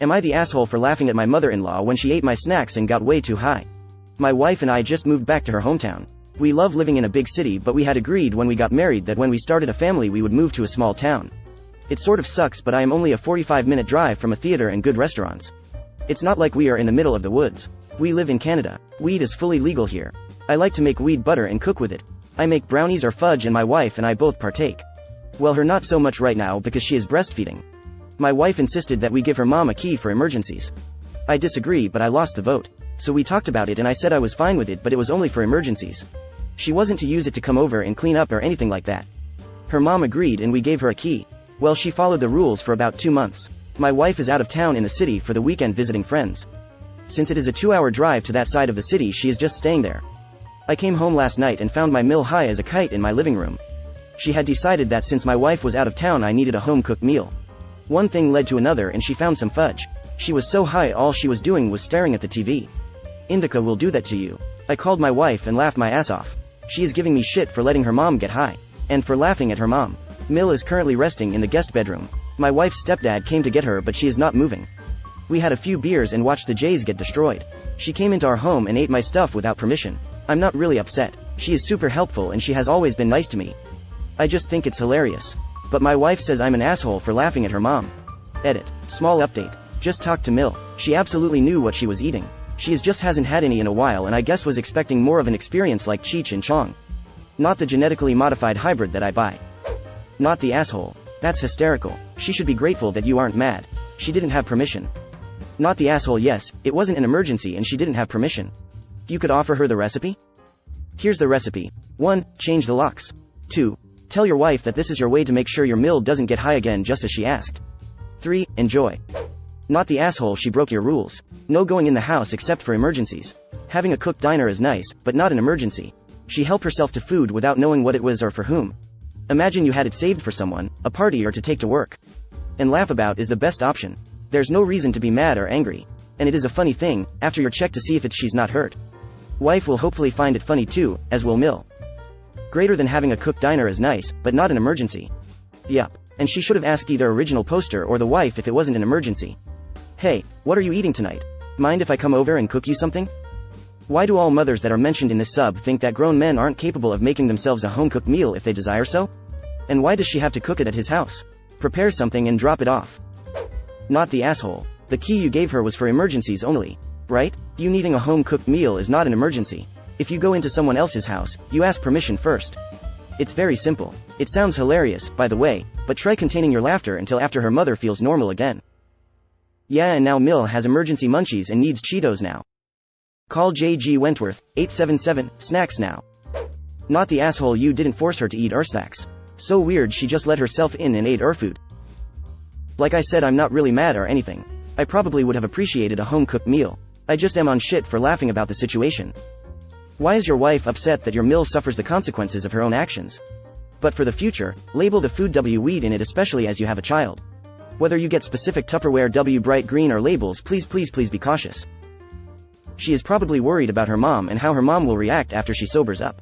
Am I the asshole for laughing at my mother-in-law when she ate my snacks and got way too high? My wife and I just moved back to her hometown. We love living in a big city, but we had agreed when we got married that when we started a family we would move to a small town. It sort of sucks, but I am only a 45-minute drive from a theater and good restaurants. It's not like we are in the middle of the woods. We live in Canada. Weed is fully legal here. I like to make weed butter and cook with it. I make brownies or fudge and my wife and I both partake. Well, her not so much right now because she is breastfeeding. My wife insisted that we give her mom a key for emergencies. I disagree, but I lost the vote. So we talked about it and I said I was fine with it, but it was only for emergencies. She wasn't to use it to come over and clean up or anything like that. Her mom agreed and we gave her a key. Well, she followed the rules for about 2 months. My wife is out of town in the city for the weekend visiting friends. Since it is a 2-hour drive to that side of the city, she is just staying there. I came home last night and found my mill high as a kite in my living room. She had decided that since my wife was out of town I needed a home-cooked meal. One thing led to another and she found some fudge. She was so high all she was doing was staring at the TV. Indica will do that to you. I called my wife and laughed my ass off. She is giving me shit for letting her mom get high. And for laughing at her mom. Mill is currently resting in the guest bedroom. My wife's stepdad came to get her, but she is not moving. We had a few beers and watched the Jays get destroyed. She came into our home and ate my stuff without permission. I'm not really upset. She is super helpful and she has always been nice to me. I just think it's hilarious. But my wife says I'm an asshole for laughing at her mom. Edit. Small update. Just talked to Mill. She absolutely knew what she was eating. She just hasn't had any in a while and I guess was expecting more of an experience like Cheech and Chong. Not the genetically modified hybrid that I buy. Not the asshole. That's hysterical. She should be grateful that you aren't mad. She didn't have permission. Not the asshole. Yes, it wasn't an emergency and she didn't have permission. You could offer her the recipe? Here's the recipe. 1. Change the locks. 2. Tell your wife that this is your way to make sure your mill doesn't get high again just as she asked. 3. Enjoy. Not the asshole. She broke your rules. No going in the house except for emergencies. Having a cooked diner is nice, but not an emergency. She helped herself to food without knowing what it was or for whom. Imagine you had it saved for someone, a party or to take to work. And laugh about is the best option. There's no reason to be mad or angry. And it is a funny thing, after your check to see if she's not hurt. Wife will hopefully find it funny too, as will Mill. Greater than having a cooked diner is nice, but not an emergency. Yup. And she should have asked either original poster or the wife if it wasn't an emergency. Hey, what are you eating tonight? Mind if I come over and cook you something? Why do all mothers that are mentioned in this sub think that grown men aren't capable of making themselves a home-cooked meal if they desire so? And why does she have to cook it at his house? Prepare something and drop it off. Not the asshole. The key you gave her was for emergencies only. Right? You needing a home-cooked meal is not an emergency. If you go into someone else's house, you ask permission first. It's very simple. It sounds hilarious, by the way, but try containing your laughter until after her mother feels normal again. Yeah, and now Mill has emergency munchies and needs Cheetos now. Call J.G. Wentworth, 877, snacks now. Not the asshole. You didn't force her to eat snacks. So weird, she just let herself in and ate food. Like I said, I'm not really mad or anything. I probably would have appreciated a home-cooked meal. I just am on shit for laughing about the situation. Why is your wife upset that your mill suffers the consequences of her own actions? But for the future, label the food W weed in it, especially as you have a child. Whether you get specific Tupperware W bright green or labels, please be cautious. She is probably worried about her mom and how her mom will react after she sobers up.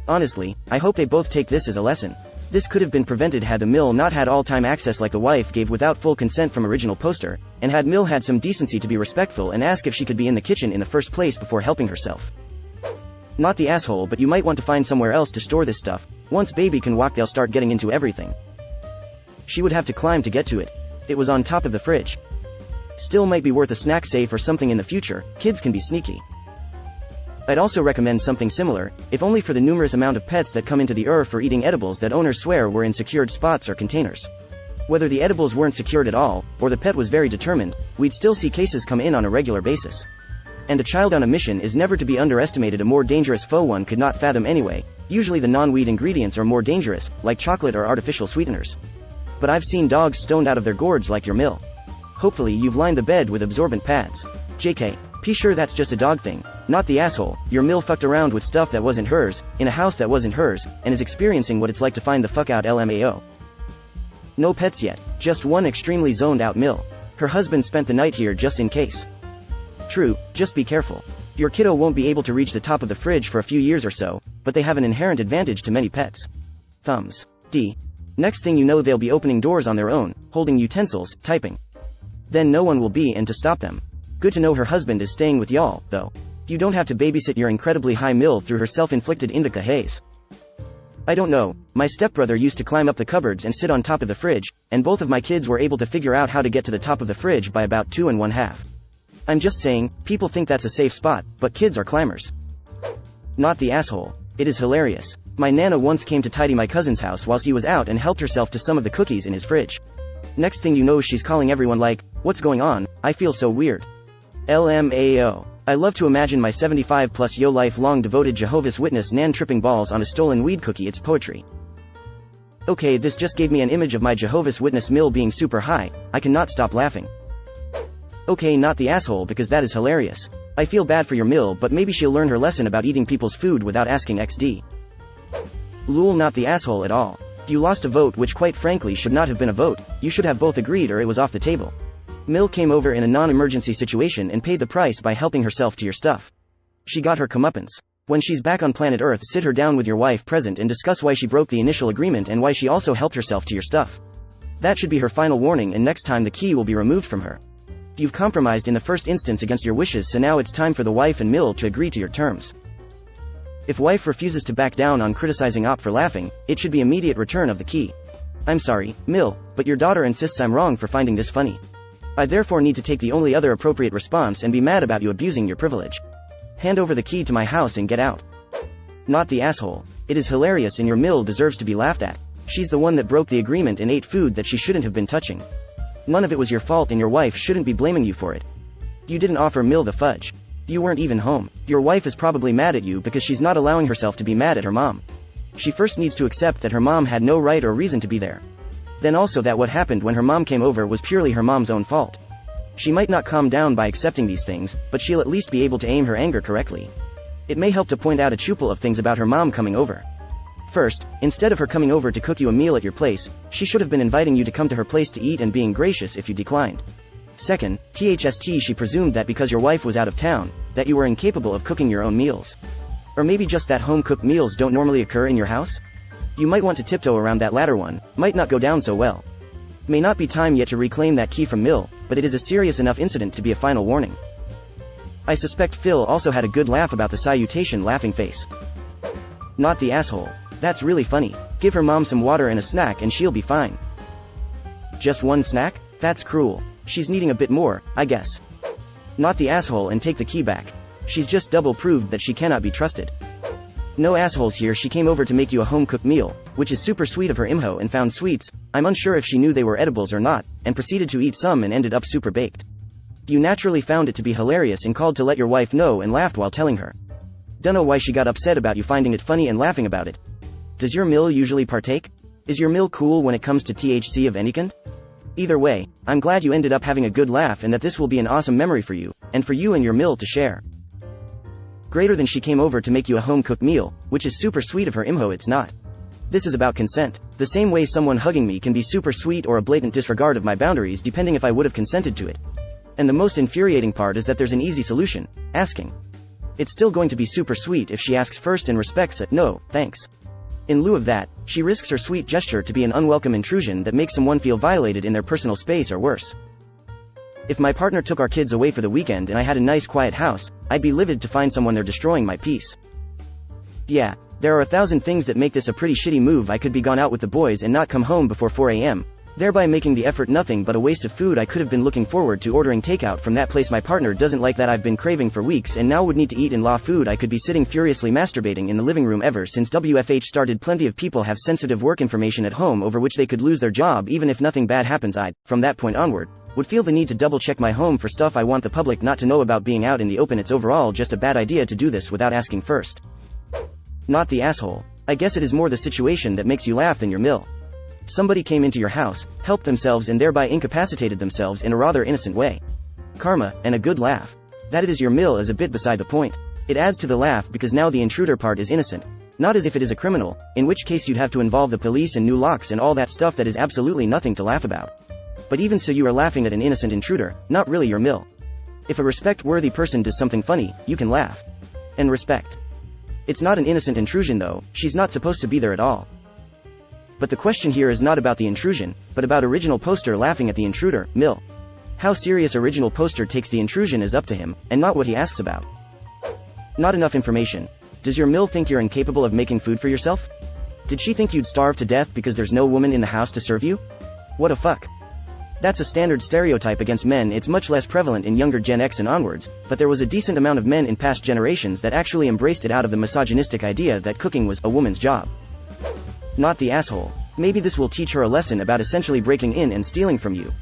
Honestly, I hope they both take this as a lesson. This could have been prevented had the mill not had all-time access like the wife gave without full consent from original poster, and had Mill had some decency to be respectful and ask if she could be in the kitchen in the first place before helping herself. Not the asshole, but you might want to find somewhere else to store this stuff. Once baby can walk, they'll start getting into everything. She would have to climb to get to it. It was on top of the fridge. Still might be worth a snack safe or something in the future. Kids can be sneaky. I'd also recommend something similar, if only for the numerous amount of pets that come into the for eating edibles that owners swear were in secured spots or containers. Whether the edibles weren't secured at all, or the pet was very determined, we'd still see cases come in on a regular basis. And a child on a mission is never to be underestimated. A more dangerous foe one could not fathom anyway. Usually the non-weed ingredients are more dangerous, like chocolate or artificial sweeteners. But I've seen dogs stoned out of their gourds like your Mill. Hopefully you've lined the bed with absorbent pads. JK. Be sure that's just a dog thing. Not the asshole. Your Mill fucked around with stuff that wasn't hers, in a house that wasn't hers, and is experiencing what it's like to find the fuck out LMAO. No pets yet. Just one extremely zoned out Mill. Her husband spent the night here just in case. True, just be careful. Your kiddo won't be able to reach the top of the fridge for a few years or so, but they have an inherent advantage to many pets. Thumbs. D. Next thing you know they'll be opening doors on their own, holding utensils, typing. Then no one will be and to stop them. Good to know her husband is staying with y'all, though. You don't have to babysit your incredibly high mill through her self-inflicted indica haze. I don't know, my stepbrother used to climb up the cupboards and sit on top of the fridge, and both of my kids were able to figure out how to get to the top of the fridge by about 2 1/2. I'm just saying, people think that's a safe spot, but kids are climbers. Not the asshole. It is hilarious. My nana once came to tidy my cousin's house whilst he was out and helped herself to some of the cookies in his fridge. Next thing you know she's calling everyone like, "What's going on? I feel so weird." LMAO. I love to imagine my 75+ yo lifelong devoted Jehovah's Witness nan tripping balls on a stolen weed cookie. It's poetry. Okay, this just gave me an image of my Jehovah's Witness mill being super high. I cannot stop laughing. Okay, not the asshole, because that is hilarious. I feel bad for your mill, but maybe she'll learn her lesson about eating people's food without asking XD. Lul, not the asshole at all. You lost a vote, which quite frankly should not have been a vote. You should have both agreed or it was off the table. Mill came over in a non-emergency situation and paid the price by helping herself to your stuff. She got her comeuppance. When she's back on planet Earth, sit her down with your wife present and discuss why she broke the initial agreement and why she also helped herself to your stuff. That should be her final warning, and next time the key will be removed from her. You've compromised in the first instance against your wishes, so now it's time for the wife and Mill to agree to your terms. If wife refuses to back down on criticizing op for laughing, it should be immediate return of the key. I'm sorry, Mill, but your daughter insists I'm wrong for finding this funny. I therefore need to take the only other appropriate response and be mad about you abusing your privilege. Hand over the key to my house and get out. Not the asshole. It is hilarious and your Mill deserves to be laughed at. She's the one that broke the agreement and ate food that she shouldn't have been touching. None of it was your fault and your wife shouldn't be blaming you for it. You didn't offer Mill the fudge. You weren't even home. Your wife is probably mad at you because she's not allowing herself to be mad at her mom. She first needs to accept that her mom had no right or reason to be there. Then also that what happened when her mom came over was purely her mom's own fault. She might not calm down by accepting these things, but she'll at least be able to aim her anger correctly. It may help to point out a couple of things about her mom coming over. First, instead of her coming over to cook you a meal at your place, she should have been inviting you to come to her place to eat and being gracious if you declined. Second, she presumed that because your wife was out of town, that you were incapable of cooking your own meals. Or maybe just that home-cooked meals don't normally occur in your house? You might want to tiptoe around that latter one, might not go down so well. May not be time yet to reclaim that key from Mill, but it is a serious enough incident to be a final warning. I suspect Phil also had a good laugh about the salutation laughing face. Not the asshole. That's really funny. Give her mom some water and a snack and she'll be fine. Just one snack? That's cruel. She's needing a bit more, I guess. Not the asshole and take the key back. She's just double proved that she cannot be trusted. No assholes here. She came over to make you a home-cooked meal, which is super sweet of her imho, and found sweets, I'm unsure if she knew they were edibles or not, and proceeded to eat some and ended up super baked. You naturally found it to be hilarious and called to let your wife know and laughed while telling her. Dunno why she got upset about you finding it funny and laughing about it. Does your Mill usually partake? Is your Mill cool when it comes to THC of any kind? Either way, I'm glad you ended up having a good laugh and that this will be an awesome memory for you, and for you and your Mill to share. Greater than she came over to make you a home-cooked meal, which is super sweet of her imho, it's not. This is about consent. The same way someone hugging me can be super sweet or a blatant disregard of my boundaries depending if I would have consented to it. And the most infuriating part is that there's an easy solution: asking. It's still going to be super sweet if she asks first and respects it, no, thanks. In lieu of that, she risks her sweet gesture to be an unwelcome intrusion that makes someone feel violated in their personal space or worse. If my partner took our kids away for the weekend and I had a nice quiet house, I'd be livid to find someone there destroying my peace. Yeah, there are 1,000 things that make this a pretty shitty move. I could be gone out with the boys and not come home before 4 a.m., thereby making the effort nothing but a waste of food I could have been looking forward to ordering takeout from that place my partner doesn't like that I've been craving for weeks and now would need to eat in law food. I could be sitting furiously masturbating in the living room. Ever since WFH started, plenty of people have sensitive work information at home over which they could lose their job even if nothing bad happens. I, from that point onward, would feel the need to double check my home for stuff I want the public not to know about being out in the open. It's overall just a bad idea to do this without asking first. Not the asshole. I guess it is more the situation that makes you laugh than your Mill. Somebody came into your house, helped themselves and thereby incapacitated themselves in a rather innocent way. Karma, and a good laugh. That it is your Mill is a bit beside the point. It adds to the laugh because now the intruder part is innocent. Not as if it is a criminal, in which case you'd have to involve the police and new locks and all that stuff that is absolutely nothing to laugh about. But even so, you are laughing at an innocent intruder, not really your Mill. If a respect-worthy person does something funny, you can laugh. And respect. It's not an innocent intrusion though, she's not supposed to be there at all. But the question here is not about the intrusion, but about original poster laughing at the intruder, Mill. How serious original poster takes the intrusion is up to him, and not what he asks about. Not enough information. Does your mill think you're incapable of making food for yourself? Did she think you'd starve to death because there's no woman in the house to serve you? What a fuck. That's a standard stereotype against men. It's much less prevalent in younger Gen X and onwards, but there was a decent amount of men in past generations that actually embraced it out of the misogynistic idea that cooking was a woman's job. Not the asshole. Maybe this will teach her a lesson about essentially breaking in and stealing from you.